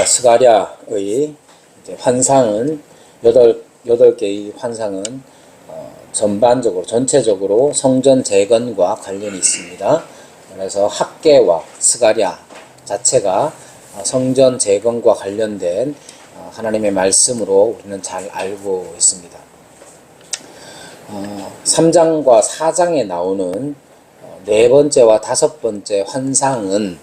스가랴의 환상은 여덟 개의 환상은 전반적으로 전체적으로 성전 재건과 관련이 있습니다. 그래서 학개와 스가랴 자체가 성전 재건과 관련된 하나님의 말씀으로 우리는 잘 알고 있습니다. 3장과 4장에 나오는 네 번째와 다섯 번째 환상은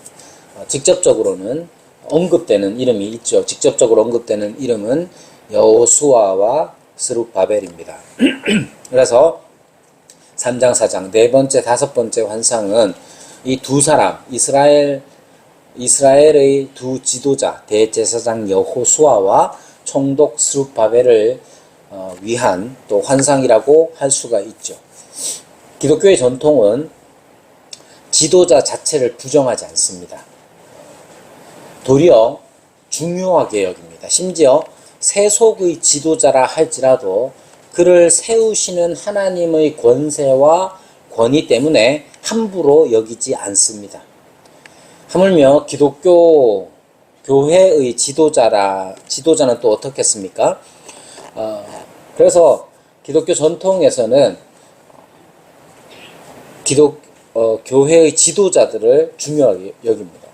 직접적으로는 언급되는 이름이 있죠. 직접적으로 언급되는 이름은 여호수아와 스룹바벨입니다. 그래서 3장, 4장, 네 번째, 다섯 번째 환상은 이 두 사람, 이스라엘의 두 지도자, 대제사장 여호수아와 총독 스룹바벨을 위한 또 환상이라고 할 수가 있죠. 기독교의 전통은 지도자 자체를 부정하지 않습니다. 도리어 중요하게 여깁니다. 심지어 세속의 지도자라 할지라도 그를 세우시는 하나님의 권세와 권위 때문에 함부로 여기지 않습니다. 하물며 기독교 교회의 지도자는 또 어떻겠습니까? 그래서 기독교 전통에서는 교회의 지도자들을 중요하게 여깁니다.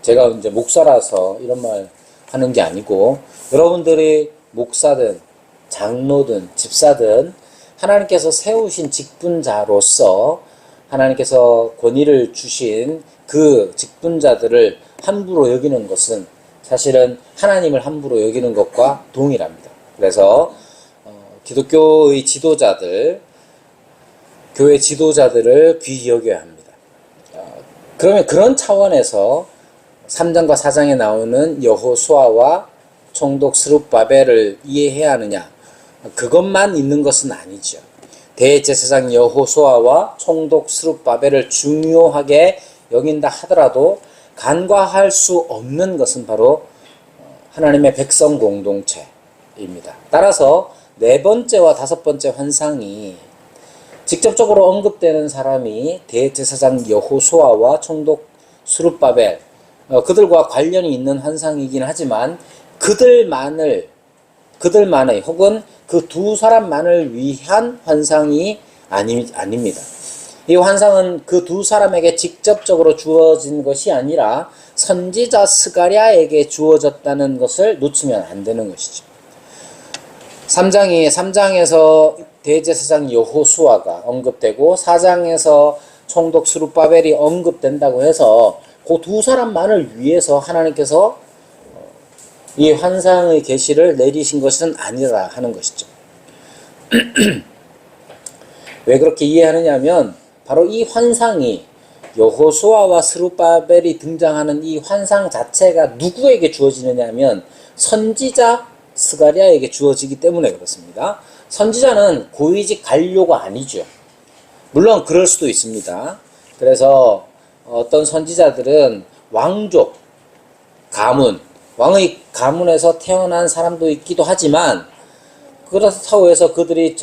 제가 이제 목사라서 이런 말 하는 게 아니고, 여러분들이 목사든 장로든 집사든 하나님께서 세우신 직분자로서 하나님께서 권위를 주신 그 직분자들을 함부로 여기는 것은 사실은 하나님을 함부로 여기는 것과 동일합니다. 그래서 기독교의 지도자들, 교회 지도자들을 귀히 여겨야 합니다. 그러면 그런 차원에서 3장과 4장에 나오는 여호수아와 총독 스룹바벨을 이해해야 하느냐? 그것만 있는 것은 아니죠. 대제사장 여호수아와 총독 스룹바벨을 중요하게 여긴다 하더라도 간과할 수 없는 것은 바로 하나님의 백성 공동체입니다. 따라서 네 번째와 다섯 번째 환상이 직접적으로 언급되는 사람이 대제사장 여호수아와 총독 스룹바벨, 그들과 관련이 있는 환상이긴 하지만 그들만의 혹은 그 두 사람만을 위한 환상이 아닙니다. 이 환상은 그 두 사람에게 직접적으로 주어진 것이 아니라 선지자 스가랴에게 주어졌다는 것을 놓치면 안 되는 것이죠. 3장에서 대제사장 여호수아가 언급되고 4장에서 총독 스룹바벨이 언급된다고 해서 그 두 사람만을 위해서 하나님께서 이 환상의 계시를 내리신 것은 아니라 하는 것이죠. 왜 그렇게 이해하느냐면 바로 이 환상이 여호수아와 스룹바벨이 등장하는 이 환상 자체가 누구에게 주어지느냐면 선지자 스가랴에게 주어지기 때문에 그렇습니다. 선지자는 고위직 관료가 아니죠. 물론 그럴 수도 있습니다. 그래서 어떤 선지자들은 왕족, 가문, 왕의 가문에서 태어난 사람도 있기도 하지만 그렇다고 해서 그들이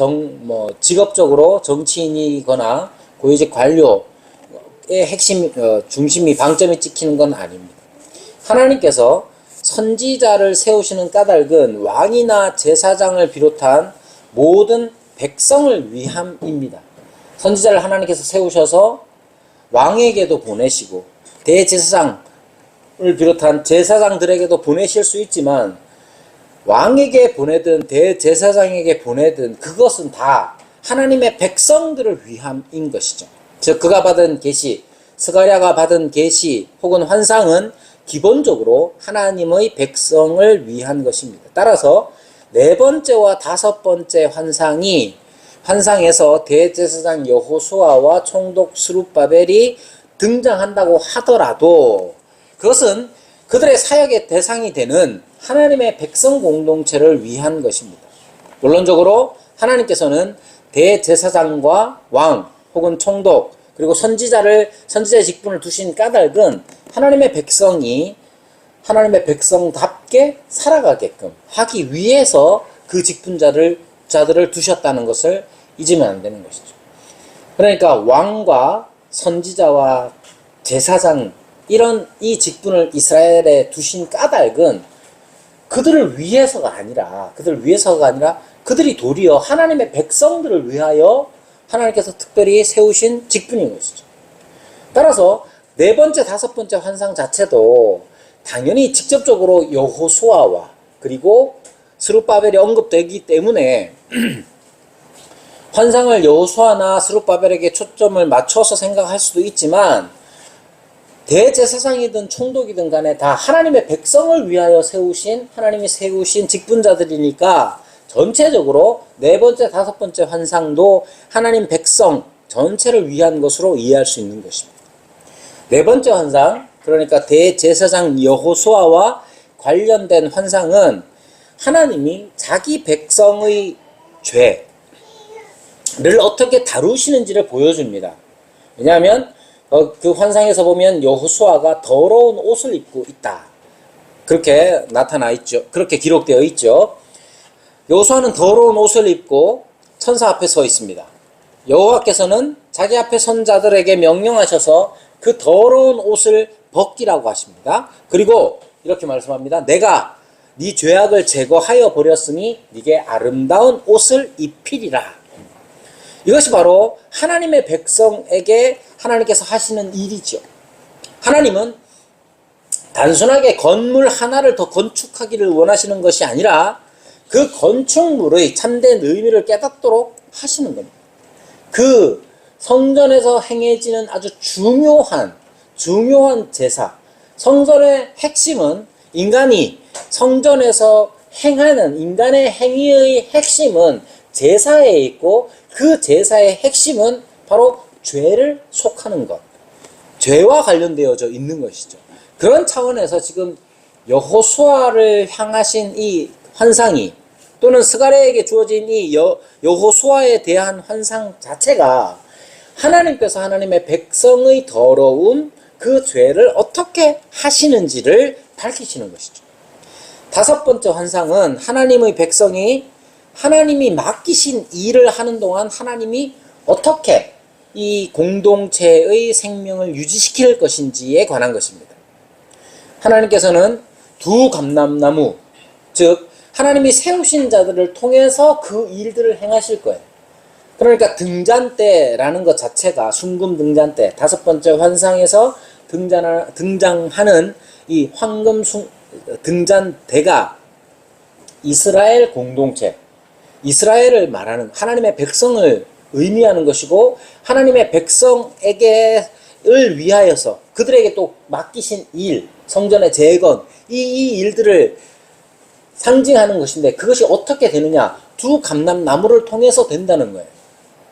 직업적으로 정치인이거나 고위직 관료의 핵심, 중심이 방점이 찍히는 건 아닙니다. 하나님께서 선지자를 세우시는 까닭은 왕이나 제사장을 비롯한 모든 백성을 위함입니다. 선지자를 하나님께서 세우셔서 왕에게도 보내시고 대제사장을 비롯한 제사장들에게도 보내실 수 있지만 왕에게 보내든 대제사장에게 보내든 그것은 다 하나님의 백성들을 위함인 것이죠. 즉 그가 받은 계시, 스가랴가 받은 계시 혹은 환상은 기본적으로 하나님의 백성을 위한 것입니다. 따라서 네 번째와 다섯 번째 환상에서 대제사장 여호수아와 총독 스룹바벨이 등장한다고 하더라도 그것은 그들의 사역의 대상이 되는 하나님의 백성 공동체를 위한 것입니다. 물론적으로 하나님께서는 대제사장과 왕 혹은 총독 그리고 선지자의 직분을 두신 까닭은 하나님의 백성이 하나님의 백성답게 살아가게끔 하기 위해서 그 직분자들을 두셨다는 것을 잊으면 안 되는 것이죠. 그러니까 왕과 선지자와 제사장 이 직분을 이스라엘에 두신 까닭은 그들을 위해서가 아니라 그들이 도리어 하나님의 백성들을 위하여 하나님께서 특별히 세우신 직분인 것이죠. 따라서 네 번째, 다섯 번째 환상 자체도 당연히 직접적으로 여호수아와 그리고 스룹바벨이 언급되기 때문에 환상을 여호수아나 스룹바벨에게 초점을 맞춰서 생각할 수도 있지만 대제사장이든 총독이든 간에 다 하나님의 백성을 위하여 하나님이 세우신 직분자들이니까 전체적으로 네 번째, 다섯 번째 환상도 하나님 백성 전체를 위한 것으로 이해할 수 있는 것입니다. 네 번째 환상, 그러니까 대제사장 여호수아와 관련된 환상은 하나님이 자기 백성의 죄를 어떻게 다루시는지를 보여줍니다. 왜냐하면 그 환상에서 보면 여호수아가 더러운 옷을 입고 있다. 그렇게 나타나 있죠. 그렇게 기록되어 있죠. 여호수아는 더러운 옷을 입고 천사 앞에 서 있습니다. 여호와께서는 자기 앞에 선 자들에게 명령하셔서 그 더러운 옷을 벗기라고 하십니다. 그리고 이렇게 말씀합니다. 내가 네 죄악을 제거하여 버렸으니 네게 아름다운 옷을 입히리라. 이것이 바로 하나님의 백성에게 하나님께서 하시는 일이죠. 하나님은 단순하게 건물 하나를 더 건축하기를 원하시는 것이 아니라 그 건축물의 참된 의미를 깨닫도록 하시는 겁니다. 그 성전에서 행해지는 아주 중요한 제사, 성전의 핵심은 인간이 성전에서 행하는 인간의 행위의 핵심은 제사에 있고 그 제사의 핵심은 바로 죄를 속하는 것, 죄와 관련되어져 있는 것이죠. 그런 차원에서 지금 여호수아를 향하신 이 환상이 또는 스가랴에게 주어진 이 여호수아에 대한 환상 자체가 하나님께서 하나님의 백성의 더러움, 그 죄를 어떻게 하시는지를 밝히시는 것이죠. 다섯 번째 환상은 하나님의 백성이 하나님이 맡기신 일을 하는 동안 하나님이 어떻게 이 공동체의 생명을 유지시킬 것인지에 관한 것입니다. 하나님께서는 두 감람나무, 즉 하나님이 세우신 자들을 통해서 그 일들을 행하실 거예요. 그러니까 등잔대라는 것 자체가 순금 등잔대, 다섯 번째 환상에서 등장하는 이 황금 등잔대가 이스라엘 공동체, 이스라엘을 말하는 하나님의 백성을 의미하는 것이고 하나님의 백성에게를 위하여서 그들에게 또 맡기신 일, 성전의 재건, 이 일들을 상징하는 것인데 그것이 어떻게 되느냐? 두 감람나무를 통해서 된다는 거예요.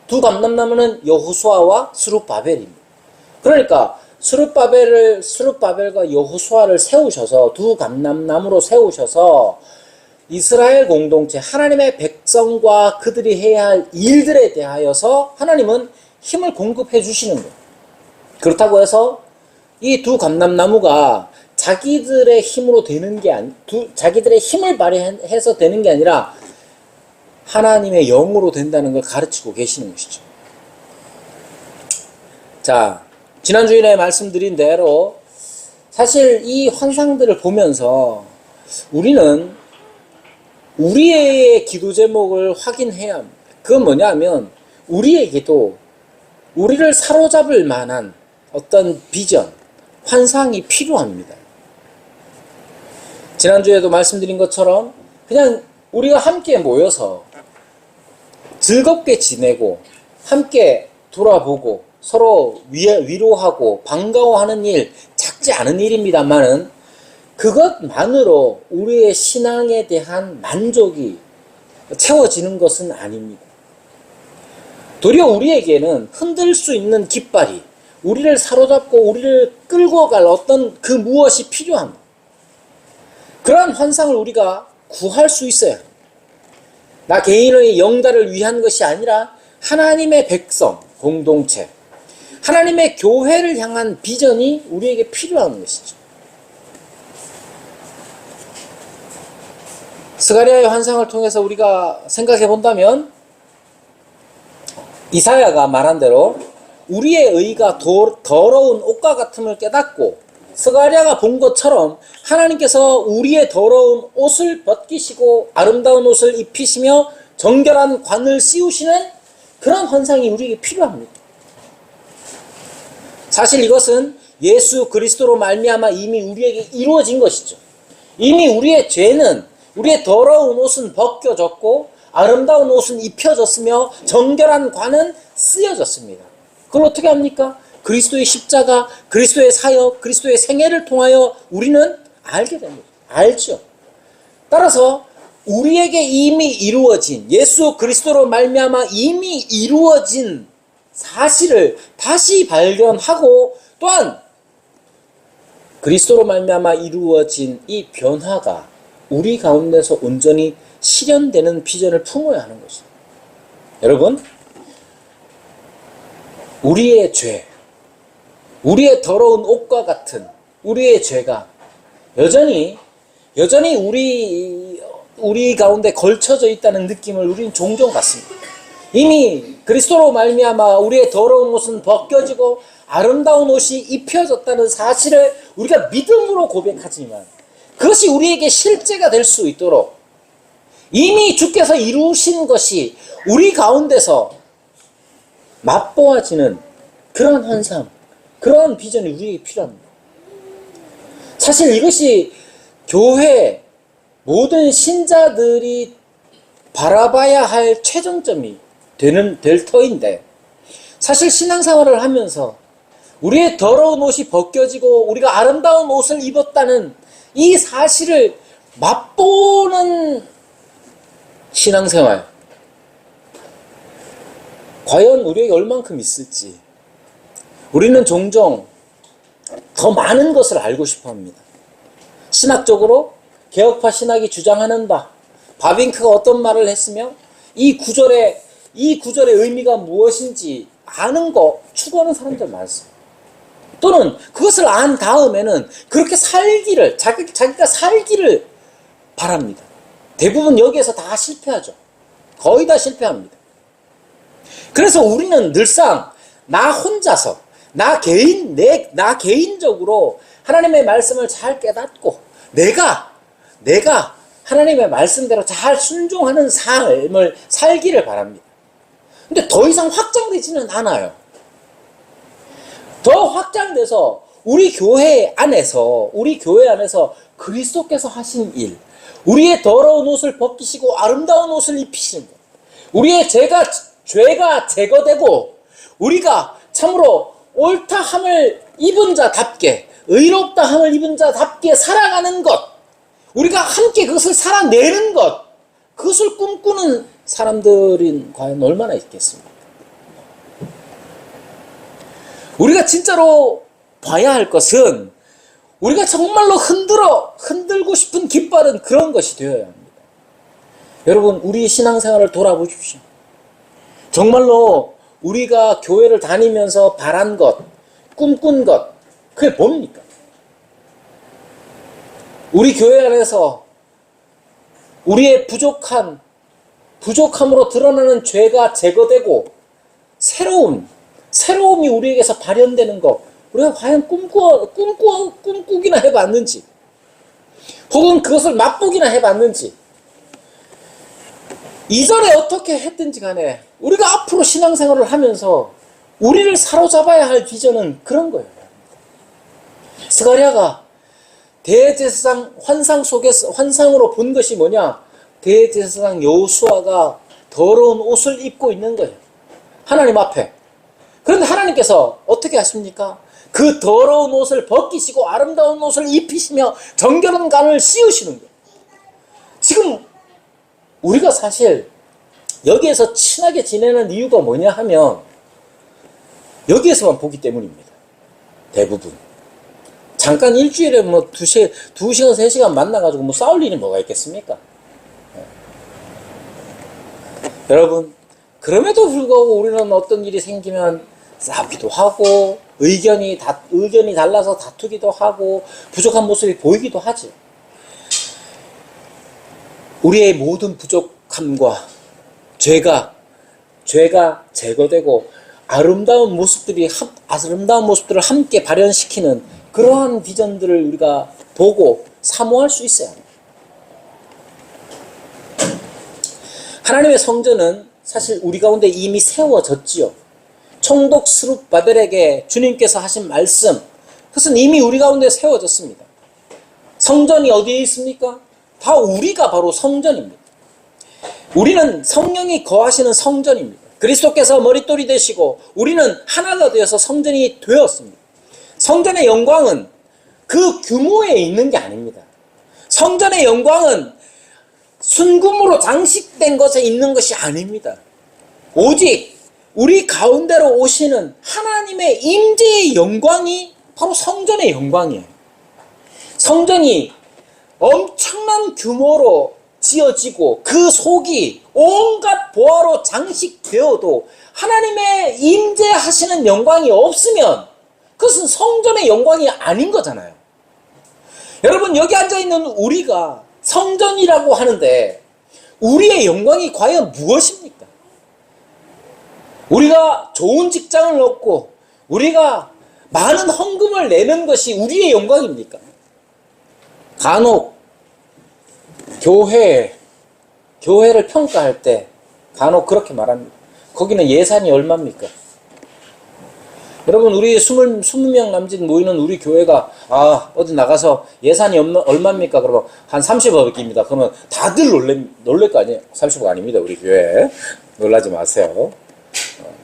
두 감람나무는 여호수아와 스룹바벨입니다. 그러니까 스룹바벨과 여호수아를 세우셔서 두 감람나무로 세우셔서 이스라엘 공동체, 하나님의 백성과 그들이 해야 할 일들에 대하여서 하나님은 힘을 공급해 주시는 거예요. 그렇다고 해서 이 두 감람나무가 자기들의 힘으로 되는 게 자기들의 힘을 발휘해서 되는 게 아니라 하나님의 영으로 된다는 걸 가르치고 계시는 것이죠. 자, 지난주에 말씀드린 대로 사실 이 환상들을 보면서 우리는 우리의 기도 제목을 확인해야 합니다. 그건 뭐냐면 우리에게도 우리를 사로잡을 만한 어떤 비전, 환상이 필요합니다. 지난주에도 말씀드린 것처럼 그냥 우리가 함께 모여서 즐겁게 지내고 함께 돌아보고 서로 위로하고 반가워하는 일, 작지 않은 일입니다만은 그것만으로 우리의 신앙에 대한 만족이 채워지는 것은 아닙니다. 도리어 우리에게는 흔들 수 있는 깃발이 우리를 사로잡고 우리를 끌고 갈 어떤 그 무엇이 필요합니다. 그러한 환상을 우리가 구할 수 있어야 합니다. 나 개인의 영달을 위한 것이 아니라 하나님의 백성, 공동체, 하나님의 교회를 향한 비전이 우리에게 필요한 것이죠. 스가랴의 환상을 통해서 우리가 생각해 본다면 이사야가 말한 대로 우리의 의가 더러운 옷과 같음을 깨닫고 스가랴가 본 것처럼 하나님께서 우리의 더러운 옷을 벗기시고 아름다운 옷을 입히시며 정결한 관을 씌우시는 그런 환상이 우리에게 필요합니다. 사실 이것은 예수 그리스도로 말미암아 이미 우리에게 이루어진 것이죠. 이미 우리의 죄는, 우리의 더러운 옷은 벗겨졌고 아름다운 옷은 입혀졌으며 정결한 관은 쓰여졌습니다. 그걸 어떻게 합니까? 그리스도의 십자가, 그리스도의 사역, 그리스도의 생애를 통하여 우리는 알게 됩니다. 알죠. 따라서 우리에게 이미 이루어진, 예수 그리스도로 말미암아 이미 이루어진 사실을 다시 발견하고, 또한 그리스도로 말미암아 이루어진 이 변화가 우리 가운데서 온전히 실현되는 비전을 품어야 하는 것입니다. 여러분, 우리의 죄, 우리의 더러운 옷과 같은 우리의 죄가 여전히 우리 가운데 걸쳐져 있다는 느낌을 우리는 종종 받습니다. 이미 그리스도로 말미암아 우리의 더러운 옷은 벗겨지고 아름다운 옷이 입혀졌다는 사실을 우리가 믿음으로 고백하지만, 그것이 우리에게 실제가 될 수 있도록 이미 주께서 이루신 것이 우리 가운데서 맛보아지는 그런 환상, 그런 비전이 우리에게 필요합니다. 사실 이것이 교회 모든 신자들이 바라봐야 할 최종점이 될 터인데, 사실 신앙생활을 하면서 우리의 더러운 옷이 벗겨지고 우리가 아름다운 옷을 입었다는 이 사실을 맛보는 신앙생활, 과연 우리에게 얼만큼 있을지 우리는 종종 더 많은 것을 알고 싶어 합니다. 신학적으로 개혁파 신학이 주장하는 바, 바빙크가 어떤 말을 했으며 이 구절의 의미가 무엇인지 아는 거 추구하는 사람들 많습니다. 또는 그것을 안 다음에는 그렇게 살기를, 자기가 살기를 바랍니다. 대부분 여기에서 다 실패하죠. 거의 다 실패합니다. 그래서 우리는 늘상 나 혼자서, 나 개인적으로 하나님의 말씀을 잘 깨닫고 내가 하나님의 말씀대로 잘 순종하는 삶을 살기를 바랍니다. 근데 더 이상 확장되지는 않아요. 더 확장돼서 우리 교회 안에서 그리스도께서 하신 일, 우리의 더러운 옷을 벗기시고 아름다운 옷을 입히시는 것, 우리의 죄가 제거되고 우리가 참으로 옳다함을 입은 자답게, 의롭다함을 입은 자답게 살아가는 것, 우리가 함께 그것을 살아내는 것, 그것을 꿈꾸는 사람들이 과연 얼마나 있겠습니까? 우리가 진짜로 봐야 할 것은 우리가 정말로 흔들고 싶은 깃발은 그런 것이 되어야 합니다. 여러분, 우리 신앙생활을 돌아보십시오. 정말로 우리가 교회를 다니면서 바란 것, 꿈꾼 것, 그게 뭡니까? 우리 교회 안에서 우리의 부족함으로 드러나는 죄가 제거되고 새로움이 우리에게서 발현되는 것, 우리가 과연 꿈꾸기나 해봤는지, 혹은 그것을 맛보기나 해봤는지, 이전에 어떻게 했든지 간에 우리가 앞으로 신앙생활을 하면서 우리를 사로잡아야 할 비전은 그런 거예요. 스가랴가 대제사장 환상으로 본 것이 뭐냐? 대제사장 여호수아가 더러운 옷을 입고 있는 거예요. 하나님 앞에. 그런데 하나님께서 어떻게 하십니까? 그 더러운 옷을 벗기시고 아름다운 옷을 입히시며 정결한 관을 씌우시는 거예요. 지금 우리가 사실 여기에서 친하게 지내는 이유가 뭐냐 하면 여기에서만 보기 때문입니다. 대부분. 잠깐 일주일에 뭐 2시간, 3시간 만나가지고 뭐 싸울 일이 뭐가 있겠습니까? 여러분, 그럼에도 불구하고 우리는 어떤 일이 생기면 싸우기도 하고, 의견이 달라서 다투기도 하고, 부족한 모습이 보이기도 하죠. 우리의 모든 부족함과 죄가 제거되고 아름다운 모습들을 함께 발현시키는 그러한 비전들을 우리가 보고 사모할 수 있어야 합니다. 하나님의 성전은 사실 우리 가운데 이미 세워졌지요. 총독 스룹바벨에게 주님께서 하신 말씀, 그것은 이미 우리 가운데 세워졌습니다. 성전이 어디에 있습니까? 다 우리가 바로 성전입니다. 우리는 성령이 거하시는 성전입니다. 그리스도께서 머릿돌이 되시고 우리는 하나가 되어서 성전이 되었습니다. 성전의 영광은 그 규모에 있는 게 아닙니다. 성전의 영광은 순금으로 장식된 것에 있는 것이 아닙니다. 오직 우리 가운데로 오시는 하나님의 임재의 영광이 바로 성전의 영광이에요. 성전이 엄청난 규모로 지어지고 그 속이 온갖 보화로 장식되어도 하나님의 임재하시는 영광이 없으면 그것은 성전의 영광이 아닌 거잖아요. 여러분, 여기 앉아있는 우리가 성전이라고 하는데 우리의 영광이 과연 무엇입니까? 우리가 좋은 직장을 얻고 우리가 많은 헌금을 내는 것이 우리의 영광입니까? 간혹 교회를 평가할 때 간혹 그렇게 말합니다. 거기는 예산이 얼마입니까? 여러분, 우리 20명 남짓 모이는 우리 교회가 어디 나가서 예산이 얼마입니까? 그러면 한 30억입니다. 그러면 다들 놀랄 거 아니에요? 30억 아닙니다. 우리 교회. 놀라지 마세요.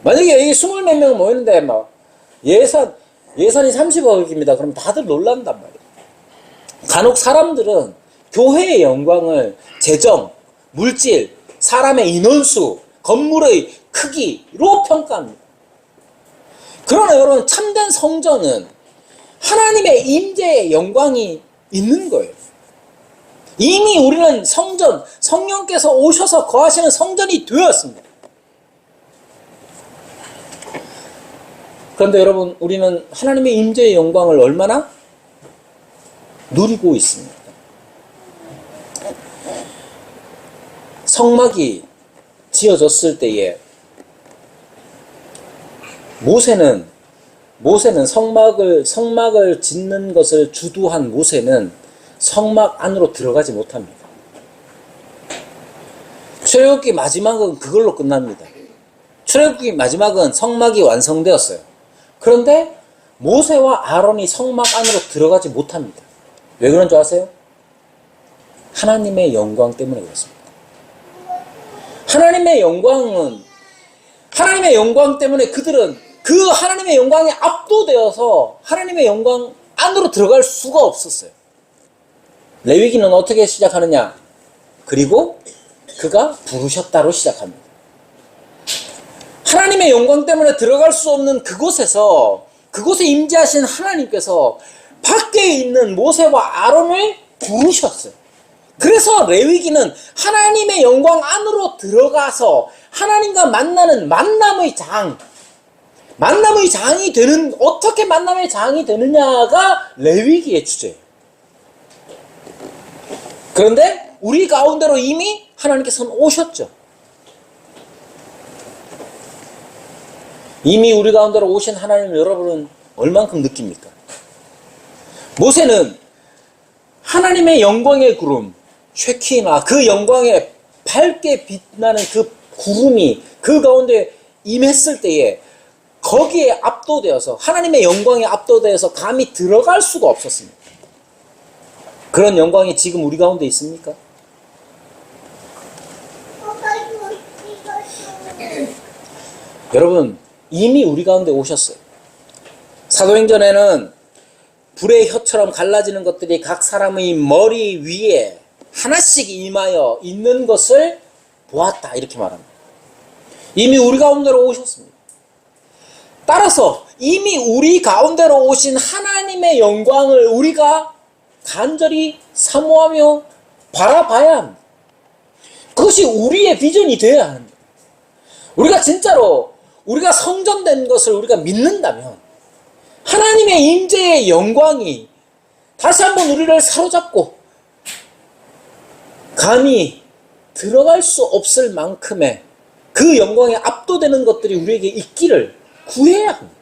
만약에 여기 20몇 명 모이는데 막 예산이 30억입니다. 그럼 다들 놀란단 말이에요. 간혹 사람들은 교회의 영광을 재정, 물질, 사람의 인원수, 건물의 크기로 평가합니다. 그러나 여러분, 참된 성전은 하나님의 임재의 영광이 있는 거예요. 이미 우리는 성전, 성령께서 오셔서 거하시는 성전이 되었습니다. 그런데 여러분, 우리는 하나님의 임재의 영광을 얼마나 누리고 있습니까? 성막이 지어졌을 때에 모세는 성막을 짓는 것을 주도한 모세는 성막 안으로 들어가지 못합니다. 출애굽기 마지막은 그걸로 끝납니다. 출애굽기 마지막은 성막이 완성되었어요. 그런데 모세와 아론이 성막 안으로 들어가지 못합니다. 왜 그런 줄 아세요? 하나님의 영광 때문에 그렇습니다. 하나님의 영광 때문에 그들은 그 하나님의 영광에 압도되어서 하나님의 영광 안으로 들어갈 수가 없었어요. 레위기는 어떻게 시작하느냐? 그리고 그가 부르셨다로 시작합니다. 하나님의 영광 때문에 들어갈 수 없는 그곳에 임재하신 하나님께서 밖에 있는 모세와 아론을 부르셨어요. 그래서 레위기는 하나님의 영광 안으로 들어가서 하나님과 만나는 만남의 장이 되는, 어떻게 만남의 장이 되느냐가 레위기의 주제예요. 그런데 우리 가운데로 이미 하나님께서는 오셨죠. 이미 우리 가운데로 오신 하나님을 여러분은 얼만큼 느낍니까? 모세는 하나님의 영광의 구름, 쉐키나, 그 영광에 밝게 빛나는 그 구름이 그 가운데 임했을 때에 거기에 압도되어서, 하나님의 영광에 압도되어서 감히 들어갈 수가 없었습니다. 그런 영광이 지금 우리 가운데 있습니까? 여러분, 이미 우리 가운데 오셨어요. 사도행전에는 불의 혀처럼 갈라지는 것들이 각 사람의 머리 위에 하나씩 임하여 있는 것을 보았다, 이렇게 말합니다. 이미 우리 가운데로 오셨습니다. 따라서 이미 우리 가운데로 오신 하나님의 영광을 우리가 간절히 사모하며 바라봐야 합니다. 그것이 우리의 비전이 되어야 합니다. 우리가 진짜로 우리가 성전된 것을 우리가 믿는다면 하나님의 임재의 영광이 다시 한번 우리를 사로잡고 감히 들어갈 수 없을 만큼의 그 영광에 압도되는 것들이 우리에게 있기를 구해야 합니다.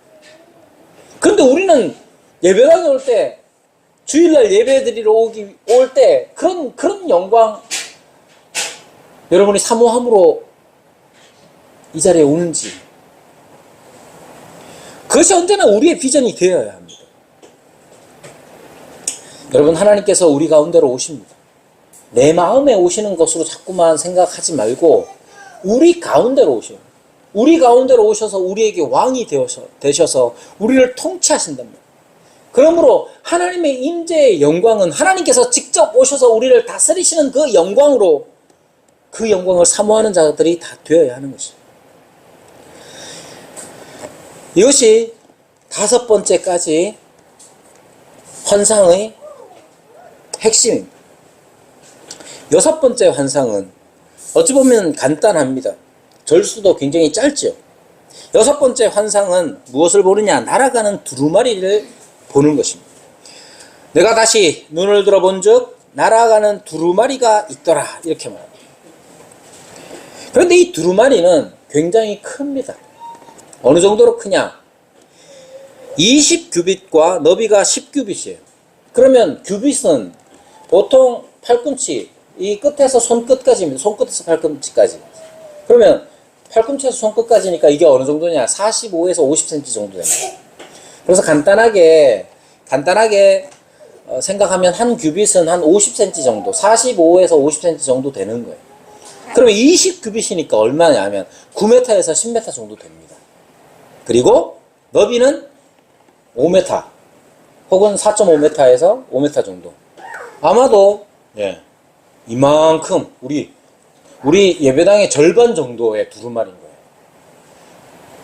그런데 우리는 예배당에 올 때, 주일날 예배 드리러 올 때, 그런 영광, 여러분이 사모함으로 이 자리에 오는지, 그것이 언제나 우리의 비전이 되어야 합니다. 여러분, 하나님께서 우리 가운데로 오십니다. 내 마음에 오시는 것으로 자꾸만 생각하지 말고 우리 가운데로 오셔요. 우리 가운데로 오셔서 우리에게 왕이 되셔서 우리를 통치하신답니다. 그러므로 하나님의 임재의 영광은 하나님께서 직접 오셔서 우리를 다스리시는 그 영광으로, 그 영광을 사모하는 자들이 다 되어야 하는 것입니다. 이것이 5번째까지 환상의 핵심입니다. 6번째 환상은 어찌 보면 간단합니다. 절수도 굉장히 짧죠. 6번째 환상은 무엇을 보느냐? 날아가는 두루마리를 보는 것입니다. 내가 다시 눈을 들어본 즉 날아가는 두루마리가 있더라, 이렇게 말합니다. 그런데 이 두루마리는 굉장히 큽니다. 어느 정도로 크냐? 20규빗과 너비가 10규빗이에요. 그러면 규빗은 보통 팔꿈치, 이 끝에서 손끝까지입니다. 손끝에서 팔꿈치까지. 그러면 팔꿈치에서 손끝까지니까 이게 어느 정도냐? 45에서 50cm 정도 됩니다. 그래서 간단하게 생각하면 한 규빗은 한 50cm 정도, 45에서 50cm 정도 되는 거예요. 그러면 20규빗이니까 얼마냐면 9m에서 10m 정도 됩니다. 그리고 너비는 5m 혹은 4.5m에서 5m 정도. 아마도 이만큼 우리 예배당의 절반 정도의 두루마리인 거예요.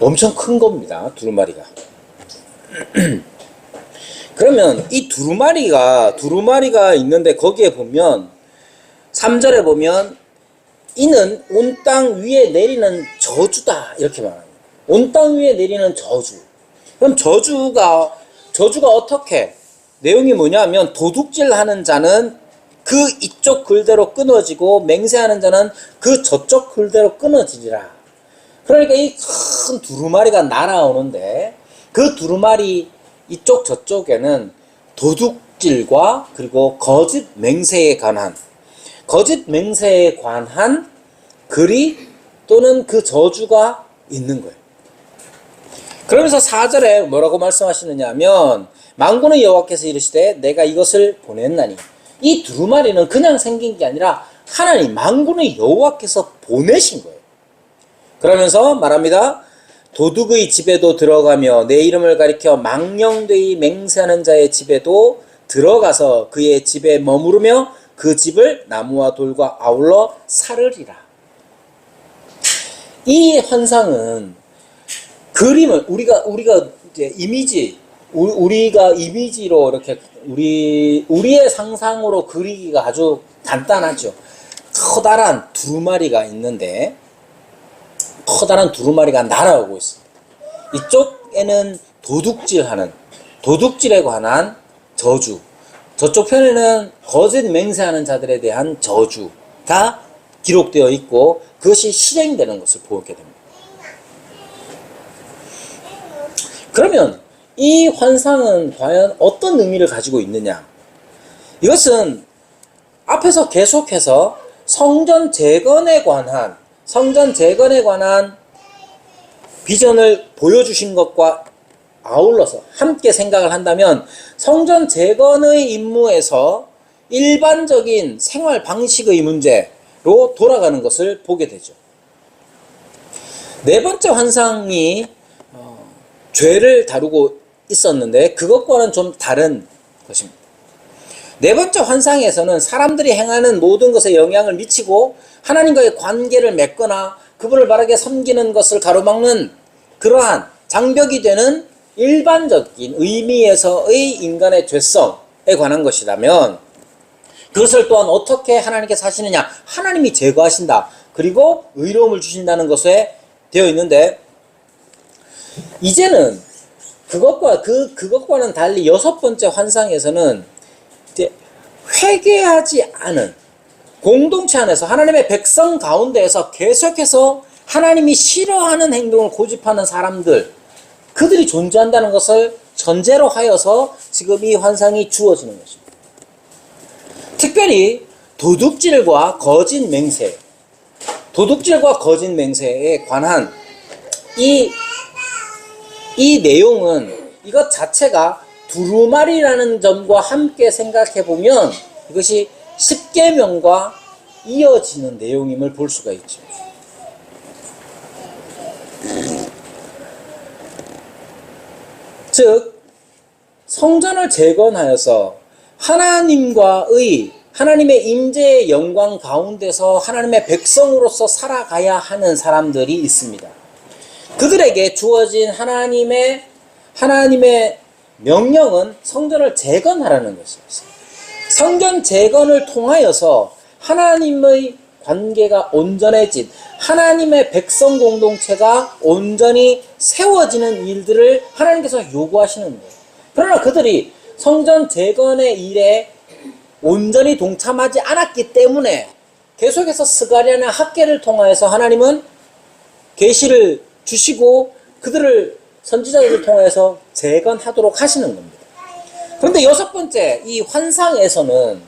엄청 큰 겁니다, 두루마리가. 그러면 이 두루마리가 있는데 거기에 보면 3절에 보면 이는 온 땅 위에 내리는 저주다, 이렇게 말합니다. 온 땅 위에 내리는 저주. 그럼 저주가 어떻게? 내용이 뭐냐면 도둑질하는 자는 그 이쪽 글대로 끊어지고 맹세하는 자는 그 저쪽 글대로 끊어지리라. 그러니까 이 큰 두루마리가 날아오는데 그 두루마리 이쪽 저쪽에는 도둑질과 그리고 거짓 맹세에 관한 글이 또는 그 저주가 있는 거예요. 그러면서 4절에 뭐라고 말씀하시느냐 하면 만군의 여호와께서 이르시되 내가 이것을 보냈나니, 이 두루마리는 그냥 생긴 게 아니라 하나님 만군의 여호와께서 보내신 거예요. 그러면서 말합니다. 도둑의 집에도 들어가며 내 이름을 가리켜 망령되이 맹세하는 자의 집에도 들어가서 그의 집에 머무르며 그 집을 나무와 돌과 아울러 사르리라. 이 환상은 그림을 우리가 이제 우리가 이미지로 이렇게 우리의 상상으로 그리기가 아주 간단하죠. 커다란 두루마리가 있는데 커다란 두루마리가 날아오고 있습니다. 이쪽에는 도둑질에 관한 저주, 저쪽 편에는 거짓 맹세하는 자들에 대한 저주가 기록되어 있고 그것이 실행되는 것을 보게 됩니다. 그러면 이 환상은 과연 어떤 의미를 가지고 있느냐? 이것은 앞에서 계속해서 성전 재건에 관한 비전을 보여주신 것과 아울러서 함께 생각을 한다면 성전 재건의 임무에서 일반적인 생활 방식의 문제로 돌아가는 것을 보게 되죠. 네 번째 환상이 죄를 다루고 있었는데 그것과는 좀 다른 것입니다. 네 번째 환상에서는 사람들이 행하는 모든 것에 영향을 미치고 하나님과의 관계를 맺거나 그분을 바르게 섬기는 것을 가로막는 그러한 장벽이 되는 일반적인 의미에서의 인간의 죄성에 관한 것이라면 그것을 또한 어떻게 하나님께서 하시느냐? 하나님이 제거하신다. 그리고 의로움을 주신다는 것에 되어 있는데 이제는 그것과는 달리 6번째 환상에서는 이제 회개하지 않은 공동체 안에서 하나님의 백성 가운데에서 계속해서 하나님이 싫어하는 행동을 고집하는 사람들, 그들이 존재한다는 것을 전제로 하여서 지금 이 환상이 주어지는 것입니다. 특별히 도둑질과 거짓 맹세, 도둑질과 거짓 맹세에 관한 이 내용은 이것 자체가 두루마리라는 점과 함께 생각해 보면 이것이 십계명과 이어지는 내용임을 볼 수가 있죠. 즉 성전을 재건하여서 하나님의 임재의 영광 가운데서 하나님의 백성으로서 살아가야 하는 사람들이 있습니다. 그들에게 주어진 하나님의 명령은 성전을 재건하라는 것이었어요. 성전 재건을 통하여서 하나님의 관계가 온전해진 하나님의 백성 공동체가 온전히 세워지는 일들을 하나님께서 요구하시는 거예요. 그러나 그들이 성전 재건의 일에 온전히 동참하지 않았기 때문에 계속해서 스가랴나 학개를 통하여서 하나님은 계시를 주시고 그들을 선지자들을 통해서 재건하도록 하시는 겁니다. 그런데 여섯 번째 이 환상에서는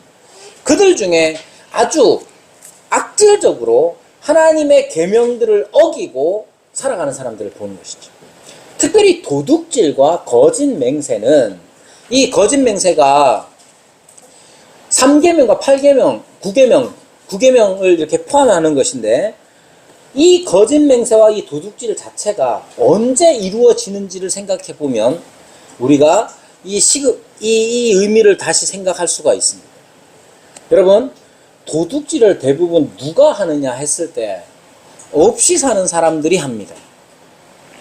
그들 중에 아주 악질적으로 하나님의 계명들을 어기고 살아가는 사람들을 보는 것이죠. 특별히 도둑질과 거짓 맹세는 이 거짓 맹세가 3계명과 8계명, 9계명을 이렇게 포함하는 것인데 이 거짓 맹세와 이 도둑질 자체가 언제 이루어지는지를 생각해 보면 우리가 이 의미를 다시 생각할 수가 있습니다. 여러분, 도둑질을 대부분 누가 하느냐 했을 때 없이 사는 사람들이 합니다.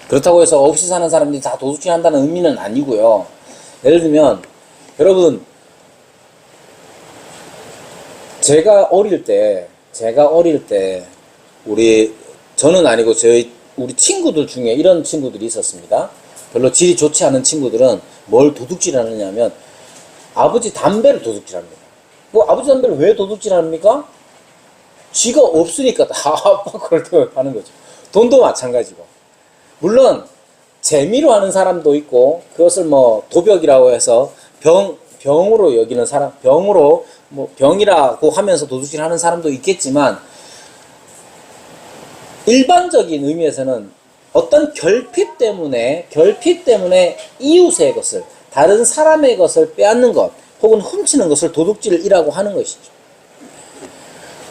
그렇다고 해서 없이 사는 사람들이 다 도둑질 한다는 의미는 아니고요. 예를 들면 여러분, 제가 어릴 때 저는 아니고 우리 친구들 중에 이런 친구들이 있었습니다. 별로 질이 좋지 않은 친구들은 뭘 도둑질 하느냐면 아버지 담배를 도둑질합니다. 뭐 아버지 담배를 왜 도둑질합니까? 쥐가 없으니까 다 아빠 그럴 때 하는 거죠. 돈도 마찬가지고. 물론 재미로 하는 사람도 있고 그것을 뭐 도벽이라고 해서 병으로 여기는 사람, 병이라고 하면서 도둑질하는 사람도 있겠지만 일반적인 의미에서는 어떤 결핍 때문에 이웃의 것을, 다른 사람의 것을 빼앗는 것 혹은 훔치는 것을 도둑질이라고 하는 것이죠.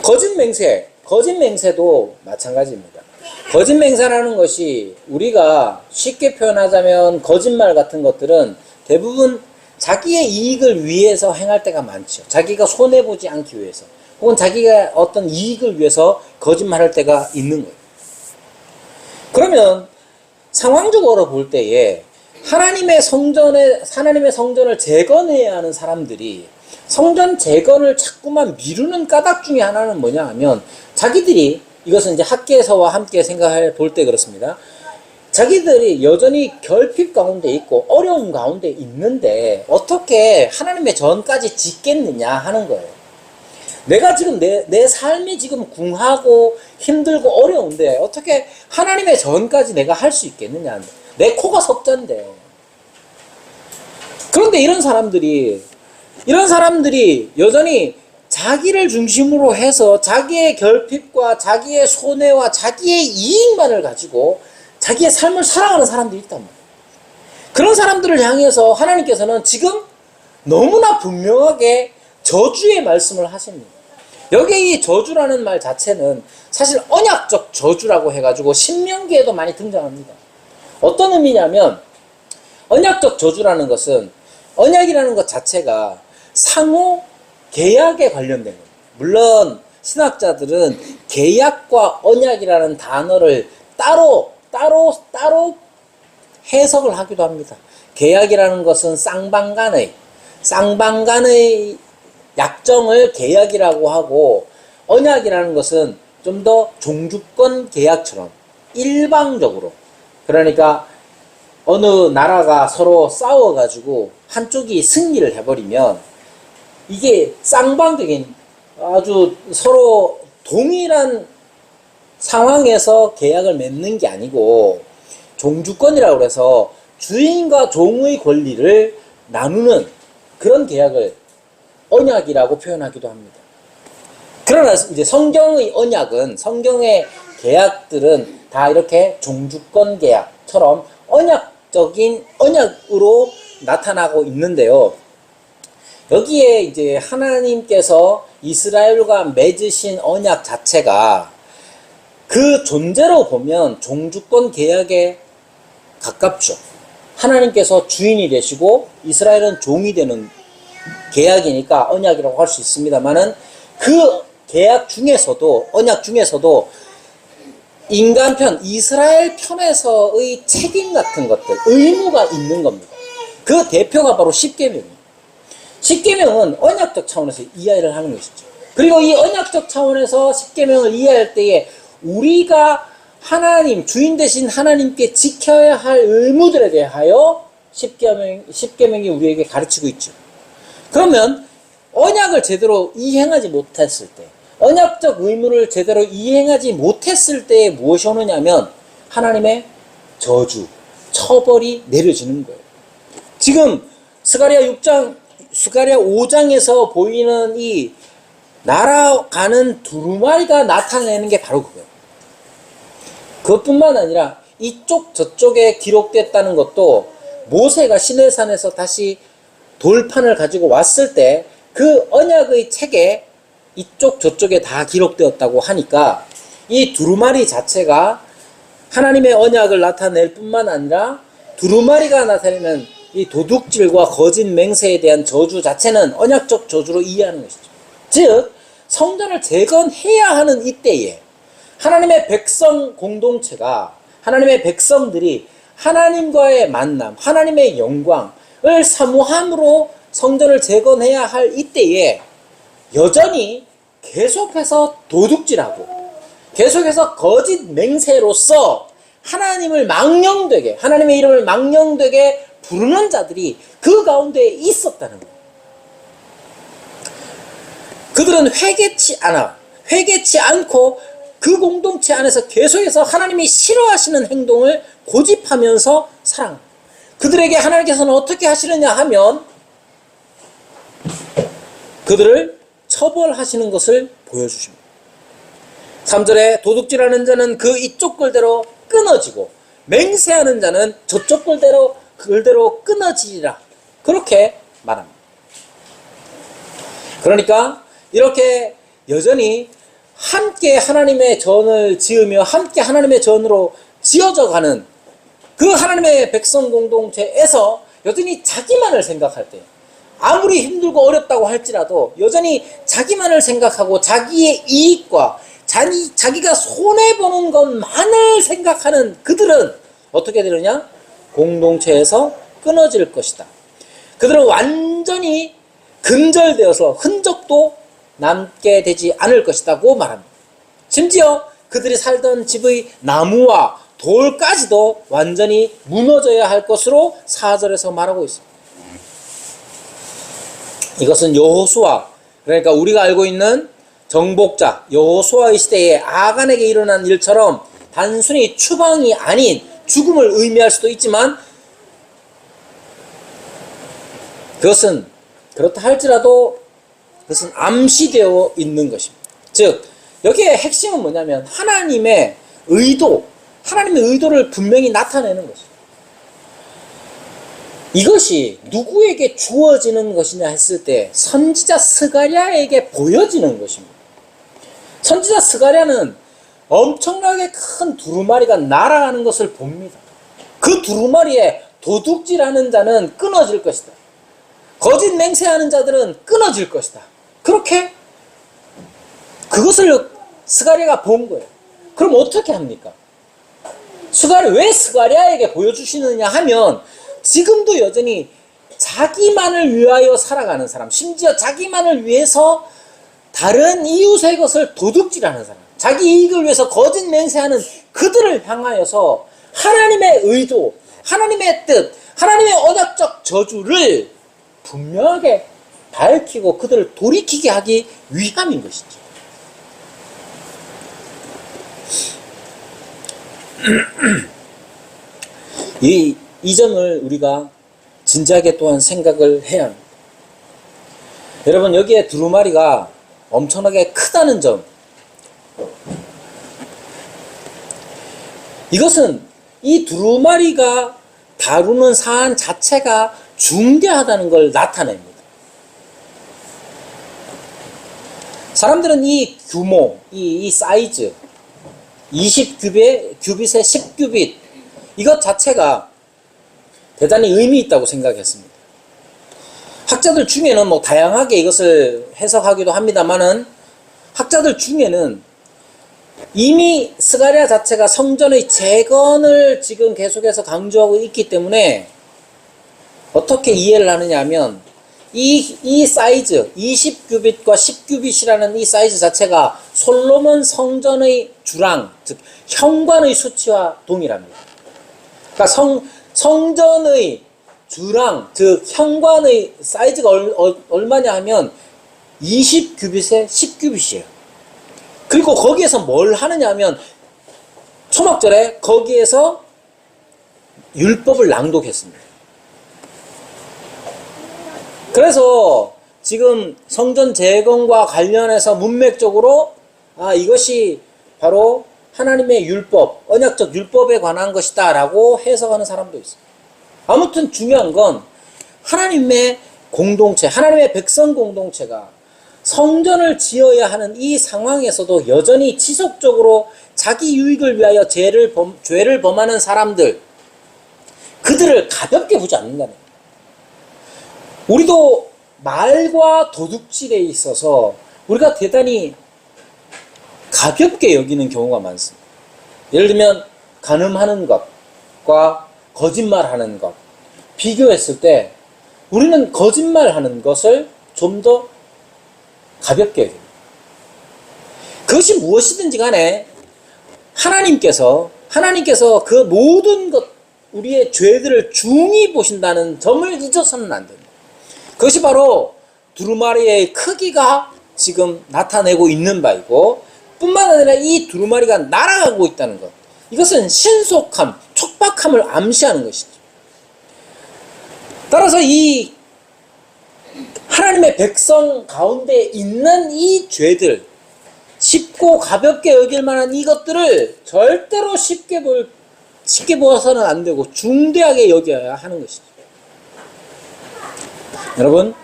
거짓 맹세도 마찬가지입니다. 거짓 맹세라는 것이 우리가 쉽게 표현하자면 거짓말 같은 것들은 대부분 자기의 이익을 위해서 행할 때가 많죠. 자기가 손해보지 않기 위해서 혹은 자기가 어떤 이익을 위해서 거짓말할 때가 있는 거예요. 그러면 상황적으로 볼 때에 하나님의 성전을 재건해야 하는 사람들이 성전 재건을 자꾸만 미루는 까닭 중에 하나는 뭐냐 하면 자기들이, 이것은 이제 학계에서와 함께 생각해 볼 때 그렇습니다. 자기들이 여전히 결핍 가운데 있고 어려움 가운데 있는데 어떻게 하나님의 전까지 짓겠느냐 하는 거예요. 내가 지금 내 삶이 지금 궁하고 힘들고 어려운데 어떻게 하나님의 전까지 내가 할 수 있겠느냐. 내 코가 석잔데. 그런데 이런 사람들이 여전히 자기를 중심으로 해서 자기의 결핍과 자기의 손해와 자기의 이익만을 가지고 자기의 삶을 살아가는 사람들이 있단 말이에요. 그런 사람들을 향해서 하나님께서는 지금 너무나 분명하게 저주의 말씀을 하십니다. 여기 이 저주라는 말 자체는 사실 언약적 저주라고 해가지고 신명기에도 많이 등장합니다. 어떤 의미냐면 언약적 저주라는 것은 언약이라는 것 자체가 상호 계약에 관련된 겁니다. 물론 신학자들은 계약과 언약이라는 단어를 따로 해석을 하기도 합니다. 계약이라는 것은 쌍방간의 약정을 계약이라고 하고 언약이라는 것은 좀 더 종주권 계약처럼 일방적으로, 그러니까 어느 나라가 서로 싸워가지고 한쪽이 승리를 해버리면 이게 쌍방적인 아주 서로 동일한 상황에서 계약을 맺는 게 아니고 종주권이라고 해서 주인과 종의 권리를 나누는 그런 계약을 언약이라고 표현하기도 합니다. 그러나 이제 성경의 언약은, 성경의 계약들은 다 이렇게 종주권 계약처럼 언약적인 언약으로 나타나고 있는데요. 여기에 이제 하나님께서 이스라엘과 맺으신 언약 자체가 그 존재로 보면 종주권 계약에 가깝죠. 하나님께서 주인이 되시고 이스라엘은 종이 되는 계약이니까 언약이라고 할 수 있습니다만은 그 계약 중에서도, 언약 중에서도 인간 편, 이스라엘 편에서의 책임 같은 것들, 의무가 있는 겁니다. 그 대표가 바로 십계명이에요. 십계명은 언약적 차원에서 이해를 하는 것이죠. 그리고 이 언약적 차원에서 십계명을 이해할 때에 우리가 하나님, 주인 되신 하나님께 지켜야 할 의무들에 대하여 십계명이 우리에게 가르치고 있죠. 그러면 언약을 제대로 이행하지 못했을 때, 언약적 의무를 제대로 이행하지 못했을 때에 무엇이 오느냐면 하나님의 저주, 처벌이 내려지는 거예요. 지금 스가랴 5장에서 보이는 이 날아가는 두루마리가 나타내는 게 바로 그거예요. 그것뿐만 아니라 이쪽 저쪽에 기록됐다는 것도 모세가 시내산에서 다시 돌판을 가지고 왔을 때 그 언약의 책에 이쪽 저쪽에 다 기록되었다고 하니까 이 두루마리 자체가 하나님의 언약을 나타낼 뿐만 아니라 두루마리가 나타내는 이 도둑질과 거짓 맹세에 대한 저주 자체는 언약적 저주로 이해하는 것이죠. 즉 성전을 재건해야 하는 이때에 하나님의 백성 공동체가, 하나님의 백성들이 하나님과의 만남, 하나님의 영광을 사모함으로 성전을 재건해야 할 이때에 여전히 계속해서 도둑질하고 계속해서 거짓 맹세로서 하나님을 망령되게, 하나님의 이름을 망령되게 부르는 자들이 그 가운데에 있었다는 거예요. 그들은 회개치 않고 그 공동체 안에서 계속해서 하나님이 싫어하시는 행동을 고집하면서 살아갑니다. 그들에게 하나님께서는 어떻게 하시느냐 하면 그들을 처벌하시는 것을 보여주십니다. 3절에 도둑질하는 자는 그 이쪽 글대로 끊어지고 맹세하는 자는 저쪽 글대로 끊어지리라. 그렇게 말합니다. 그러니까 이렇게 여전히 함께 하나님의 전을 지으며 함께 하나님의 전으로 지어져 가는 그 하나님의 백성 공동체에서 여전히 자기만을 생각할 때, 아무리 힘들고 어렵다고 할지라도 여전히 자기만을 생각하고 자기의 이익과 자기가 손해보는 것만을 생각하는 그들은 어떻게 되느냐? 공동체에서 끊어질 것이다. 그들은 완전히 근절되어서 흔적도 남게 되지 않을 것이다고 말합니다. 심지어 그들이 살던 집의 나무와 돌까지도 완전히 무너져야 할 것으로 4절에서 말하고 있습니다. 이것은 여호수아, 그러니까 우리가 알고 있는 정복자 여호수아의 시대에 아간에게 일어난 일처럼 단순히 추방이 아닌 죽음을 의미할 수도 있지만, 그것은 그렇다 할지라도 그것은 암시되어 있는 것입니다. 즉 여기에 핵심은 뭐냐면 하나님의 의도를 분명히 나타내는 것입니다. 이것이 누구에게 주어지는 것이냐 했을 때 선지자 스가랴에게 보여지는 것입니다. 선지자 스가랴는 엄청나게 큰 두루마리가 날아가는 것을 봅니다. 그 두루마리에 도둑질하는 자는 끊어질 것이다. 거짓 맹세하는 자들은 끊어질 것이다. 그렇게 그것을 스가랴가 본 거예요. 그럼 어떻게 합니까? 왜 스가랴에게 보여주시느냐 하면 지금도 여전히 자기만을 위하여 살아가는 사람, 심지어 자기만을 위해서 다른 이웃의 것을 도둑질하는 사람, 자기 이익을 위해서 거짓 맹세하는 그들을 향하여서 하나님의 의도, 하나님의 뜻, 하나님의 언약적 저주를 분명하게 밝히고 그들을 돌이키게 하기 위함인 것이죠. 이 이 점을 우리가 진지하게 또한 생각을 해야 합니다. 여러분, 여기에 두루마리가 엄청나게 크다는 점, 이것은 이 두루마리가 다루는 사안 자체가 중대하다는 걸 나타냅니다. 사람들은 이 규모, 이 사이즈, 20규빗에 10규빗, 이것 자체가 대단히 의미 있다고 생각했습니다. 학자들 중에는 뭐 다양하게 이것을 해석하기도 합니다만은, 학자들 중에는 이미 스가랴 자체가 성전의 재건을 지금 계속해서 강조하고 있기 때문에 어떻게 이해를 하느냐 하면, 이 사이즈 20규빗과 10규빗이라는 이 사이즈 자체가 솔로몬 성전의 주랑, 즉 현관의 수치와 동일합니다. 그러니까 성전의 주랑, 즉 현관의 사이즈가 얼마냐 하면 20규빗에 10규빗이에요. 그리고 거기에서 뭘 하느냐 하면 초막절에 거기에서 율법을 낭독했습니다. 그래서 지금 성전 재건과 관련해서 문맥적으로 이것이 바로 하나님의 율법, 언약적 율법에 관한 것이다 라고 해석하는 사람도 있어요. 아무튼 중요한 건 하나님의 공동체, 하나님의 백성 공동체가 성전을 지어야 하는 이 상황에서도 여전히 지속적으로 자기 유익을 위하여 죄를 범하는 사람들, 그들을 가볍게 보지 않는다는 거예요. 우리도 말과 도둑질에 있어서 우리가 대단히 가볍게 여기는 경우가 많습니다. 예를 들면 간음하는 것과 거짓말하는 것 비교했을 때 우리는 거짓말하는 것을 좀 더 가볍게 여깁니다. 그것이 무엇이든지 간에 하나님께서 그 모든 것, 우리의 죄들을 중히 보신다는 점을 잊어서는 안 됩니다. 그것이 바로 두루마리의 크기가 지금 나타내고 있는 바이고, 뿐만 아니라 이 두루마리가 날아가고 있다는 것, 이것은 신속함, 촉박함을 암시하는 것이죠. 따라서 이 하나님의 백성 가운데 있는 이 죄들, 쉽고 가볍게 여길 만한 이것들을 절대로 쉽게 보아서는 안 되고 중대하게 여겨야 하는 것이죠. 여러분,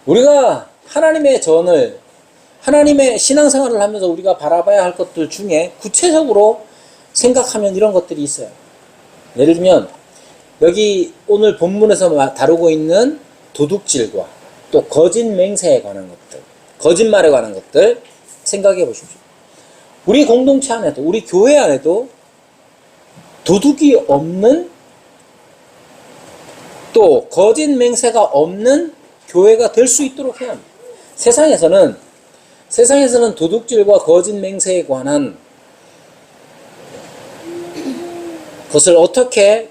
우리가 하나님의 전을, 하나님의 신앙생활을 하면서 우리가 바라봐야 할 것들 중에 구체적으로 생각하면 이런 것들이 있어요. 예를 들면 여기 오늘 본문에서 다루고 있는 도둑질과 또 거짓 맹세에 관한 것들, 거짓말에 관한 것들 생각해 보십시오. 우리 공동체 안에도, 우리 교회 안에도 도둑이 없는, 또 거짓 맹세가 없는 교회가 될 수 있도록 해야 합니다. 세상에서는 도둑질과 거짓 맹세에 관한 것을 어떻게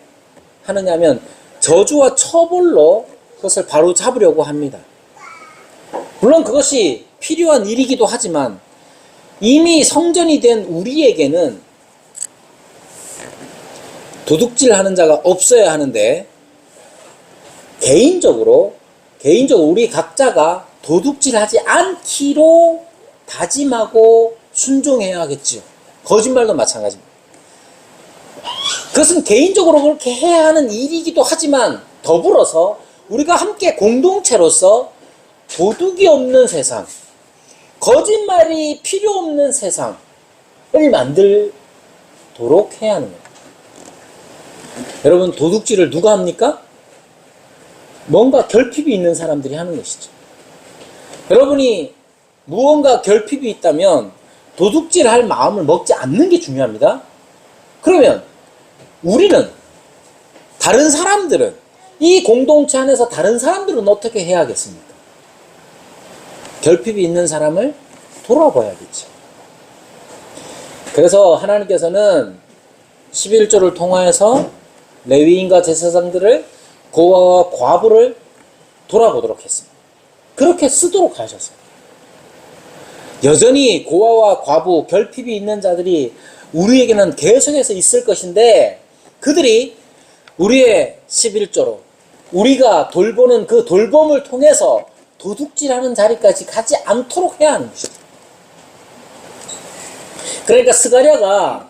하느냐면 저주와 처벌로 그것을 바로 잡으려고 합니다. 물론 그것이 필요한 일이기도 하지만 이미 성전이 된 우리에게는 도둑질하는 자가 없어야 하는데, 개인적으로 우리 각자가 도둑질하지 않기로 다짐하고 순종해야 하겠죠. 거짓말도 마찬가지입니다. 그것은 개인적으로 그렇게 해야 하는 일이기도 하지만 더불어서 우리가 함께 공동체로서 도둑이 없는 세상, 거짓말이 필요 없는 세상을 만들도록 해야 하는 거예요. 여러분, 도둑질을 누가 합니까? 뭔가 결핍이 있는 사람들이 하는 것이죠. 여러분이 무언가 결핍이 있다면 도둑질할 마음을 먹지 않는 게 중요합니다. 그러면 다른 사람들은, 이 공동체 안에서 다른 사람들은 어떻게 해야겠습니까? 결핍이 있는 사람을 돌아봐야겠죠. 그래서 하나님께서는 11조를 통하여서 레위인과 제사장들을, 고아와 과부를 돌아보도록 했습니다. 그렇게 쓰도록 하셨어요. 여전히 고아와 과부, 결핍이 있는 자들이 우리에게는 계속해서 있을 것인데, 그들이 우리의 11조로 우리가 돌보는 그 돌봄을 통해서 도둑질하는 자리까지 가지 않도록 해야 하는 것이다. 그러니까 스가랴가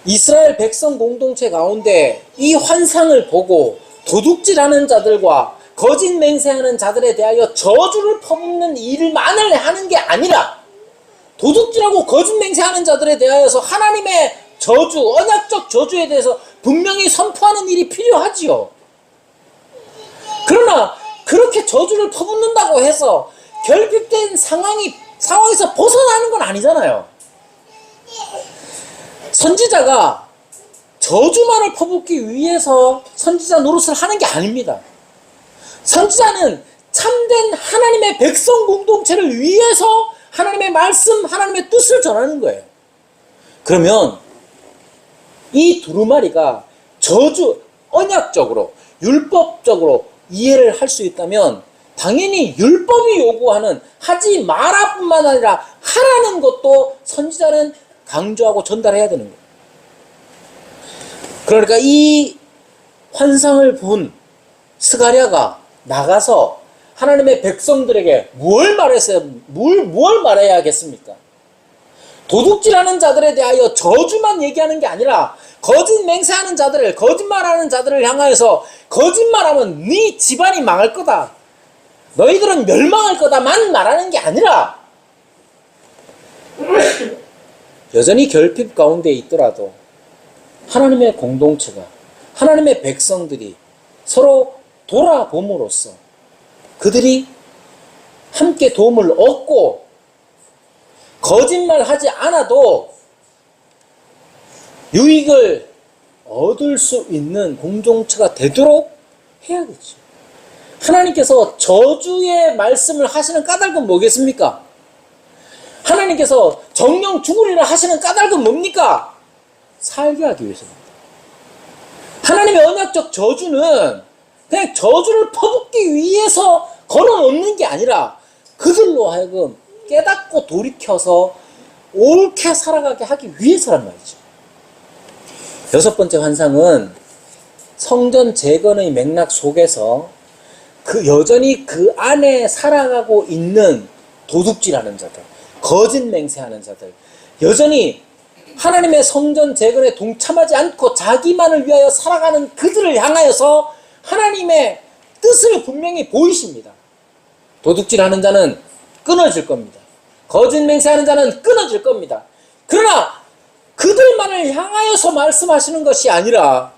이스라엘 백성 공동체 가운데 이 환상을 보고 도둑질하는 자들과 거짓 맹세하는 자들에 대하여 저주를 퍼붓는 일만을 하는 게 아니라 도둑질하고 거짓 맹세하는 자들에 대하여서 하나님의 저주, 언약적 저주에 대해서 분명히 선포하는 일이 필요하지요. 그러나 그렇게 저주를 퍼붓는다고 해서 결핍된 상황에서 벗어나는 건 아니잖아요. 선지자가 저주만을 퍼붓기 위해서 선지자 노릇을 하는 게 아닙니다. 선지자는 참된 하나님의 백성 공동체를 위해서 하나님의 말씀, 하나님의 뜻을 전하는 거예요. 그러면 이 두루마리가 언약적으로, 율법적으로 이해를 할 수 있다면 당연히 율법이 요구하는 하지 마라 뿐만 아니라 하라는 것도 선지자는 강조하고 전달해야 되는 거예요. 그러니까 이 환상을 본 스가랴가 나가서 하나님의 백성들에게 뭘 말해야겠습니까? 도둑질하는 자들에 대하여 저주만 얘기하는 게 아니라 거짓 맹세하는 자들을, 거짓말하는 자들을 향하여서 거짓말하면 네 집안이 망할 거다, 너희들은 멸망할 거다만 말하는 게 아니라 여전히 결핍 가운데 있더라도 하나님의 공동체가, 하나님의 백성들이 서로 돌아봄으로써 그들이 함께 도움을 얻고 거짓말하지 않아도 유익을 얻을 수 있는 공동체가 되도록 해야겠죠. 하나님께서 저주의 말씀을 하시는 까닭은 뭐겠습니까? 하나님께서 정령 죽으리라 하시는 까닭은 뭡니까? 살게 하기 위해서입니다. 하나님의 언약적 저주는 그냥 저주를 퍼붓기 위해서 걸어놓는 게 아니라 그들로 하여금 깨닫고 돌이켜서 옳게 살아가게 하기 위해서란 말이죠. 여섯 번째 환상은 성전 재건의 맥락 속에서 여전히 그 안에 살아가고 있는 도둑질하는 자들, 거짓 맹세하는 자들, 여전히 하나님의 성전 재건에 동참하지 않고 자기만을 위하여 살아가는 그들을 향하여서 하나님의 뜻을 분명히 보이십니다. 도둑질하는 자는 끊어질 겁니다. 거짓 맹세하는 자는 끊어질 겁니다. 그러나 그들만을 향하여서 말씀하시는 것이 아니라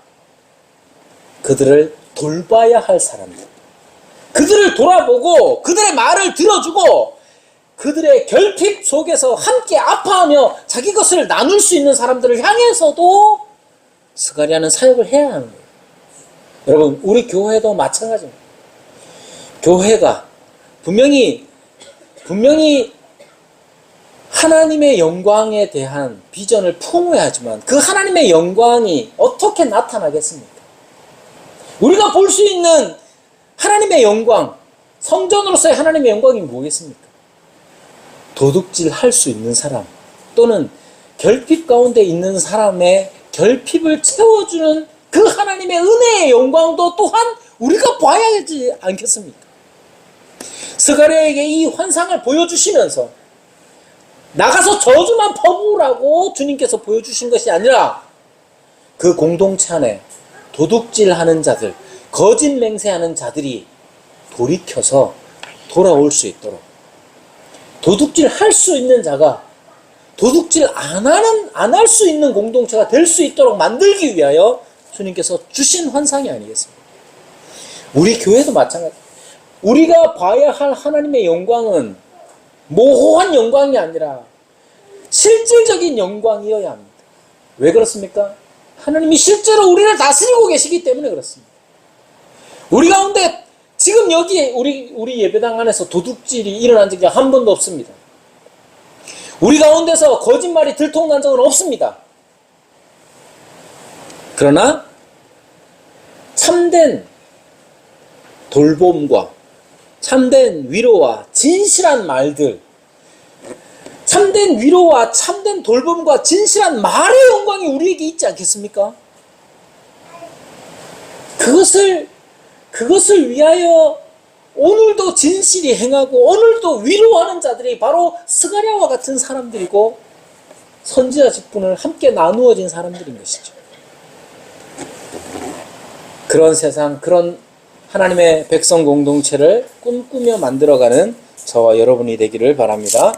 그들을 돌봐야 할 사람들, 그들을 돌아보고 그들의 말을 들어주고 그들의 결핍 속에서 함께 아파하며 자기 것을 나눌 수 있는 사람들을 향해서도 스가랴는 사역을 해야 하는 거예요. 여러분, 우리 교회도 마찬가지입니다. 교회가 분명히 하나님의 영광에 대한 비전을 품어야 하지만 그 하나님의 영광이 어떻게 나타나겠습니까? 우리가 볼 수 있는 하나님의 영광, 성전으로서의 하나님의 영광이 뭐겠습니까? 도둑질할 수 있는 사람 또는 결핍 가운데 있는 사람의 결핍을 채워주는 그 하나님의 은혜의 영광도 또한 우리가 봐야 하지 않겠습니까? 스가랴에게 이 환상을 보여주시면서 나가서 저주만 퍼부으라고 주님께서 보여주신 것이 아니라 그 공동체 안에 도둑질하는 자들, 거짓 맹세하는 자들이 돌이켜서 돌아올 수 있도록, 도둑질 할 수 있는 자가 도둑질 안 할 수 있는 공동체가 될 수 있도록 만들기 위하여 주님께서 주신 환상이 아니겠습니까? 우리 교회도 마찬가지. 우리가 봐야 할 하나님의 영광은 모호한 영광이 아니라 실질적인 영광이어야 합니다. 왜 그렇습니까? 하나님이 실제로 우리를 다스리고 계시기 때문에 그렇습니다. 우리 가운데 지금 여기 우리 예배당 안에서 도둑질이 일어난 적이 한 번도 없습니다. 우리 가운데서 거짓말이 들통난 적은 없습니다. 그러나 참된 돌봄과 참된 위로와 진실한 말들, 참된 위로와 참된 돌봄과 진실한 말의 영광이 우리에게 있지 않겠습니까? 그것을 위하여 오늘도 진실이 행하고 오늘도 위로하는 자들이 바로 스가랴와 같은 사람들이고 선지자 직분을 함께 나누어진 사람들인 것이죠. 그런 세상, 그런 하나님의 백성 공동체를 꿈꾸며 만들어가는 저와 여러분이 되기를 바랍니다.